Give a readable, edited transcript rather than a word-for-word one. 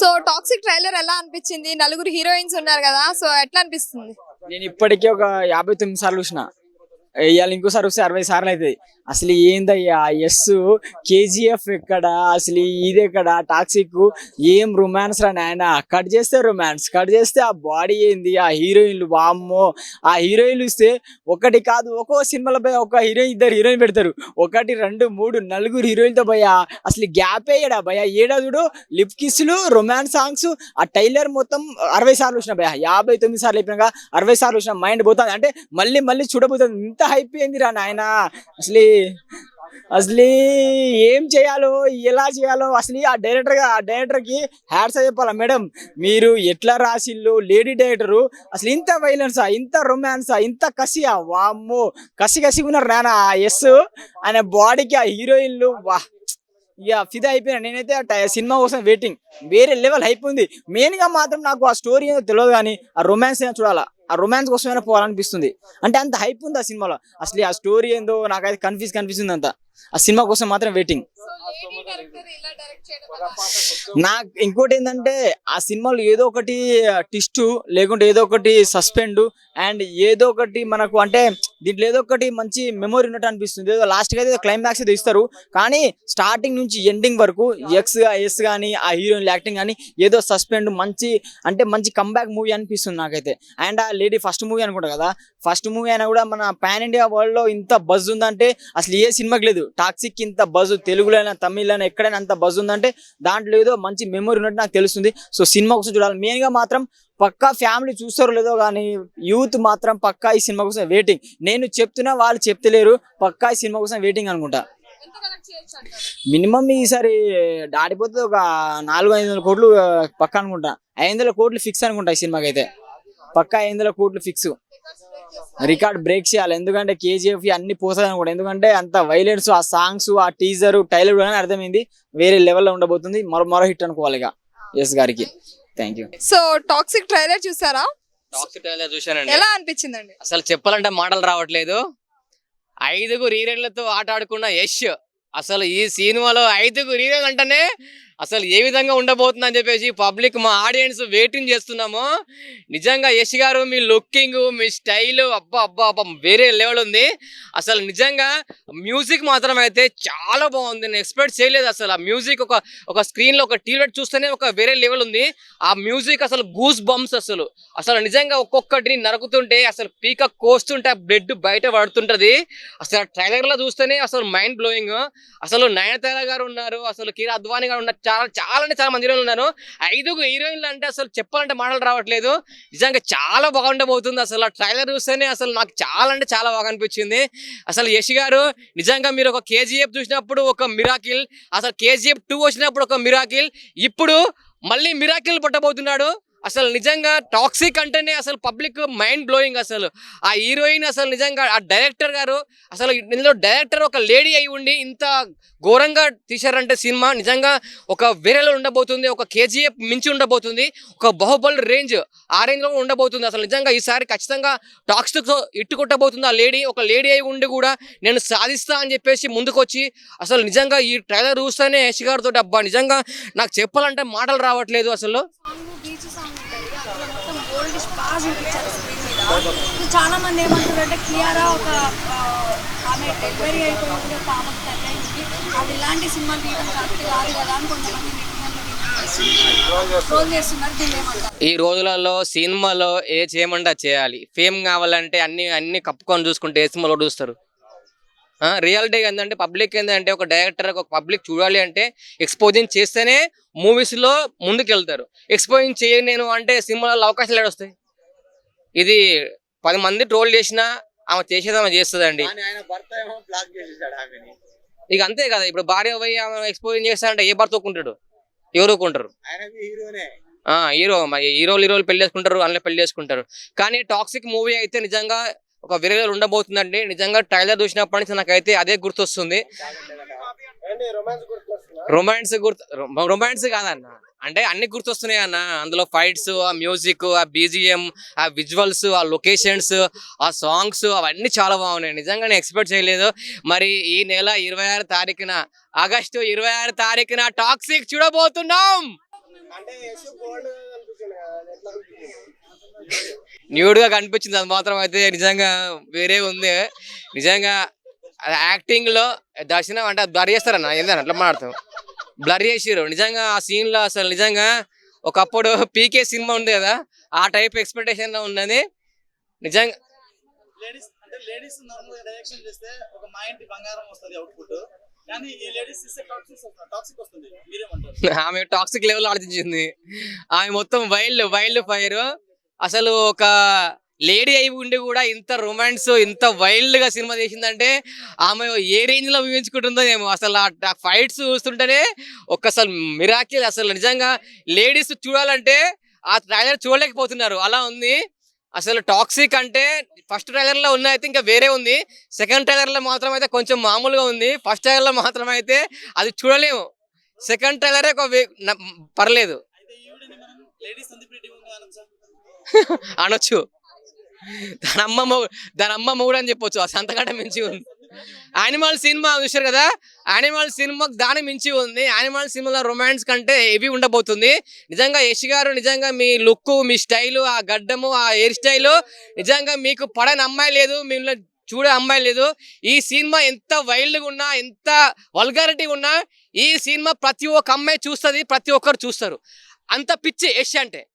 So toxic trailer ఎలా అనిపించింది? నలుగురు హీరోయిన్స్ ఉన్నారు కదా, సో ఎట్లా అనిపిస్తుంది? నేను ఇప్పటికీ ఒక 59 సార్లు చూసిన. ఇవాళ ఇంకోసారి వస్తే 60 సార్లు అవుతుంది. అసలు ఏందయ్యా ఎస్ కేజీఎఫ్ ఎక్కడ, అసలు ఇది ఎక్కడ, టాక్సిక్ ఏం రొమాన్స్ రా నాయన. కట్ చేస్తే రొమాన్స్, కట్ చేస్తే ఆ బాడీ ఏంది, ఆ హీరోయిన్లు వామ్మో. ఆ హీరోయిన్లు ఇస్తే ఒకటి కాదు, ఒక్కో సినిమాలో పోయి ఒక హీరోయిన్ ఇద్దరు హీరోయిన్ పెడతారు. 1 2 3 4 హీరోయిన్తో భయ అసలు గ్యాప్ అయ్యాడా భయ. ఏడా చూడు లిప్ కిస్లు, రొమాన్స్ సాంగ్స్. ఆ టైలర్ మొత్తం 60 సార్లు చూసిన భయ. 59 సార్లు అయిపోయినాక 60 సార్లు చూసిన. మైండ్ పోతుంది అంటే మళ్ళీ మళ్ళీ చూడబోతుంది. ఇంత అయిపోయింది రా నాయన. అసలు ఏం చేయాలో ఎలా చేయాలో అసలు ఆ డైరెక్టర్కి హ్యాట్స్ చెప్పాలా మేడం. మీరు ఎట్లా రాసిల్లు లేడీ డైరెక్టరు. అసలు ఇంత వైలెన్సా, ఇంత రొమాన్సా, ఇంత కసియా, వామ్మో. కసి ఉన్నారు నాన్న. ఎస్ ఆయన బాడీకి ఆ హీరోయిన్లు వా ఇక ఫిదా అయిపోయినా. నేనైతే సినిమా కోసం వెయిటింగ్. వేరే లెవెల్ హైప్ ఉంది. మెయిన్గా మాత్రం నాకు ఆ స్టోరీ ఏదో తెలియదు కానీ ఆ రొమాన్స్ ఏదో చూడాలా. ఆ రొమాన్స్ కోసమైనా పోవాలనిపిస్తుంది. అంటే అంత హైప్ ఉంది ఆ సినిమాలో. అసలు ఆ స్టోరీ ఏందో నాకైతే కన్ఫ్యూజ్ అంత. ఆ సినిమా కోసం మాత్రం వెయిటింగ్. నాకు ఇంకోటి ఏంటంటే ఆ సినిమాలో ఏదో ఒకటి ట్విస్ట్, లేకుంటే ఏదో ఒకటి సస్పెండ్, అండ్ ఏదో ఒకటి మనకు అంటే దీంట్లో ఏదో ఒకటి మంచి మెమొరీ ఉన్నట్టు అనిపిస్తుంది. ఏదో లాస్ట్గా అయితే క్లైమాక్స్ అయితే ఇస్తారు, కానీ స్టార్టింగ్ నుంచి ఎండింగ్ వరకు ఎస్ కానీ ఆ హీరోయిన్ యాక్టింగ్ కానీ ఏదో సస్పెండ్ మంచి అంటే మంచి కంబ్యాక్ మూవీ అనిపిస్తుంది నాకైతే. అండ్ ఆ లేడీ ఫస్ట్ మూవీ అనుకుంటా కదా, ఫస్ట్ మూవీ అయినా కూడా మన పాన్ ఇండియా వరల్డ్ లో ఇంత బజ్ ఉందంటే అసలు ఏ సినిమాకి లేదు. టాక్సిక్ ఇంత బజ్ తెలుగులో అయినా తమిళ్ అయినా ఎక్కడైనా అంత బజ్ ఉందంటే దాంట్లో ఏదో మంచి మెమొరీ ఉన్నట్టు నాకు తెలుస్తుంది. సో సినిమా కోసం చూడాలి. మెయిన్గా మాత్రం పక్కా ఫ్యామిలీ చూస్తారో లేదో కానీ యూత్ మాత్రం పక్కా ఈ సినిమా కోసం వెయిటింగ్. నేను చెప్తున్నా, వాళ్ళు చెప్తలేరు. పక్కా ఈ సినిమా కోసం వెయిటింగ్ అనుకుంటా. మినిమం ఈసారి దాటిపోతే ఒక 400-500 కోట్లు పక్క అనుకుంటా. 500 కోట్లు ఫిక్స్ అనుకుంటా ఈ సినిమాకి అయితే. పక్కా 500 కోట్లు ఫిక్స్. రికార్డ్ బ్రేక్ చేయాలి. ఎందుకంటే కేజీఎఫ్ అన్ని పోతుంది అనుకోండి. ఎందుకంటే అంత వైలెన్స్, ఆ సాంగ్స్, ఆ టీజర్, టైలర్ అని అర్థమైంది. వేరే లెవెల్లో ఉండబోతుంది. మరో హిట్ అనుకోవాలి ఇక ఎస్ గారికి. Thank you. So toxic trailer చూసారా? టాక్సిక్ ట్రైలర్ చూశానండి. ఎలా అనిపించిందండి? అసలు చెప్పాలంటే మాటలు రావట్లేదు. 5 హీరోయిన్లతో ఆట ఆడుకున్న యష్. అసలు ఈ సినిమాలో 5 హీరోయిన్లు అంటేనే అసలు ఏ విధంగా ఉండబోతుంది అని చెప్పేసి పబ్లిక్, మా ఆడియన్స్ వెయిటింగ్ చేస్తున్నాము. నిజంగా యష్ గారు మీ లుకింగ్, మీ స్టైల్ అబ్బా అబ్బా అబ్బా వేరే లెవెల్ ఉంది. అసలు నిజంగా మ్యూజిక్ మాత్రం అయితే చాలా బాగుంది. నేను ఎక్స్పెక్ట్ చేయలేదు అసలు. ఆ మ్యూజిక్ ఒక స్క్రీన్లో ఒక టీవీ చూస్తేనే ఒక వేరే లెవెల్ ఉంది. ఆ మ్యూజిక్ అసలు గూస్ బంప్స్. అసలు నిజంగా ఒక్కొక్కటిని నరుకుతుంటే అసలు పీక కోస్తుంటే ఆ బ్లడ్ బయట పడుతుంటది. అసలు ట్రైలర్లో చూస్తేనే అసలు మైండ్ బ్లోయింగ్. అసలు నయనతార గారు ఉన్నారు, అసలు కిరా అద్వానీ గారు ఉన్నారు, చాలా అంటే చాలా మంది హీరోయిన్లు ఉన్నారు. 5 హీరోయిన్లు అంటే అసలు చెప్పాలంటే మాటలు రావట్లేదు. నిజంగా చాలా బాగుండబోతుంది. అసలు ఆ ట్రైలర్ చూస్తేనే అసలు నాకు చాలా అంటే చాలా బాగా అనిపించింది. అసలు యష్ గారు నిజంగా మీరు ఒక కేజీఎఫ్ చూసినప్పుడు ఒక మిరాకిల్, అసలు కేజీఎఫ్ 2 వచ్చినప్పుడు ఒక మిరాకిల్, ఇప్పుడు మళ్ళీ మిరాకిల్ పట్టబోతున్నాడు. అసలు నిజంగా టాక్సిక్ అంటేనే అసలు పబ్లిక్ మైండ్ బ్లోయింగ్. అసలు ఆ హీరోయిన్ అసలు నిజంగా ఆ డైరెక్టర్ గారు అసలు ఇందులో డైరెక్టర్ ఒక లేడీ అయి ఉండి ఇంత ఘోరంగా తీశారంటే సినిమా నిజంగా ఒక వేరేలో ఉండబోతుంది. ఒక కేజీఎఫ్ మించి ఉండబోతుంది. ఒక బాహుబలి రేంజ్, ఆ రేంజ్లో ఉండబోతుంది. అసలు నిజంగా ఈసారి ఖచ్చితంగా టాక్సిక్తో ఇట్టు కొట్టబోతుంది ఆ లేడీ. ఒక లేడీ అయి ఉండి కూడా నేను సాధిస్తా అని చెప్పేసి ముందుకొచ్చి అసలు నిజంగా ఈ ట్రైలర్ చూస్తేనే యష్ గారితో అబ్బా నిజంగా నాకు చెప్పాలంటే మాటలు రావట్లేదు. అసలు చాలా మంది ఏమంటారంటే కియారా ఒక ఆమె డెలివరీ అయిపోయినప్పుడు పాపకు తగ్గడానికి అది ఇలాంటి సినిమాలు తీయడం కరెక్ట్ కాదు కదా అని కొంతమంది ట్రోల్ చేస్తున్నారు. ఈ రోజులలో సినిమాలో ఏ చేయమంటే చేయాలి. ఫేమ్ కావాలంటే అన్ని కప్పుకొని చూసుకుంటే ఏ సినిమాలో చూస్తారు. రియాలిటీ ఏంటంటే పబ్లిక్ ఏంటంటే ఒక డైరెక్టర్ ఒక పబ్లిక్ చూడాలి అంటే ఎక్స్పోజింగ్ చేస్తేనే మూవీస్లో ముందుకు వెళ్తారు. ఎక్స్పోజింగ్ చేయను అంటే సినిమాలలో అవకాశాలు ఏడొస్తాయి. ఇది 10 మంది ట్రోల్ చేసినా ఆమె చేసేది ఆమె చేస్తుందండి. ఇక అంతే కదా. ఇప్పుడు భార్య పోయి ఆమె ఎక్స్పోజింగ్ చేస్తారంటే ఏ భర్త ఒప్పుకుంటాడు? ఎవరు ఒప్పుకుంటారు? హీరోలు పెళ్లి చేసుకుంటారు, అందులో పెళ్లి చేసుకుంటారు. కానీ టాక్సిక్ మూవీ అయితే నిజంగా ఒక వేరే ఉండబోతుందండి. నిజంగా ట్రైలర్ చూసినప్పటి నుంచి నాకైతే అదే గుర్తొస్తుంది. రొమాన్స్ కాదన్న, అంటే అన్ని గుర్తొస్తున్నాయి అన్న. అందులో ఫైట్స్, ఆ మ్యూజిక్, ఆ బీజిఎం, ఆ విజువల్స్, ఆ లొకేషన్స్, ఆ సాంగ్స్ అవన్నీ చాలా బాగున్నాయి. నిజంగా నేను ఎక్స్పెక్ట్ చేయలేదు. మరి ఈ నెల 26 తారీఖున, ఆగస్టు 26 తారీఖున టాక్సిక్ చూడబోతున్నాం. న్యూడ్ గా కనిపించింది, అది మాత్రం అయితే నిజంగా వేరే ఉంది. నిజంగా యాక్టింగ్ లో దర్శనం అంటే బ్లర్ చేస్తారన్న, ఏందని అట్లా మాట్లాడతాం, బ్లర్ చేసిర్రు నిజంగా ఆ సీన్ లో. అసలు నిజంగా ఒకప్పుడు పీకే సినిమా ఉంది కదా, ఆ టైప్ ఎక్స్పెక్టేషన్ లో ఉన్నది నిజంగా. లేడీస్ అంటే లేడీస్ నార్మల్ డైరెక్షన్ చేస్తే ఒక మా ఇంటి బంగారం వస్తుంది అవుట్పుట్, కానీ ఈ లేడీస్ ఇస్తే టాక్సిక్ వస్తుంది. మీరేమంటారు? ఆమె టాక్సిక్ లెవెల్ ఆలోచించింది. ఆమె మొత్తం వైల్డ్ ఫైర్. అసలు ఒక లేడీ అయి ఉండి కూడా ఇంత రొమాన్స్, ఇంత వైల్డ్ గా సినిమా చేసిందంటే ఆమె ఏ రేంజ్ లో ఊహించుకుంటుందో ఏమో. అసలు ఆ ఫైట్స్ చూస్తుంటేనే అసలు మిరాకిల్. అసలు నిజంగా లేడీస్ చూడాలంటే ఆ ట్రైలర్ చూడలేకపోతున్నారు, అలా ఉంది. అసలు టాక్సిక్ అంటే ఫస్ట్ ట్రైలర్ లో ఉన్న అయితే ఇంకా వేరే ఉంది, సెకండ్ ట్రైలర్ లో మాత్రం అయితే కొంచెం మామూలుగా ఉంది, ఫస్ట్ ట్రైలర్ లో మాత్రం అయితే అది చూడలేము, సెకండ్ ట్రైలరే పర్లేదు అయితే ఈవిడని మనం లేడీస్ అంది ప్రిటీ ఉంది అనొచ్చా? అనొచ్చు. దాని అమ్మ మొగుడు అని చెప్పొచ్చు, ఆ సంతకంటే మించి ఉంది. యానిమల్ సినిమా చూసారు కదా, యానిమల్ సినిమా దాని మించి ఉంది. యానిమల్ సినిమాలో రొమాన్స్ కంటే హెవీ ఉండబోతుంది. నిజంగా యష్ గారు నిజంగా మీ లుక్, మీ స్టైలు, ఆ గడ్డము, ఆ హెయిర్ స్టైలు నిజంగా మీకు పడని అమ్మాయి లేదు, మీలో చూడే అమ్మాయి లేదు. ఈ సినిమా ఎంత వైల్డ్గా ఉన్నా, ఎంత వల్గారిటీ ఉన్నా ఈ సినిమా ప్రతి ఒక్క అమ్మాయి చూస్తుంది, ప్రతి ఒక్కరు చూస్తారు. అంత పిచ్చి యష్ అంటే.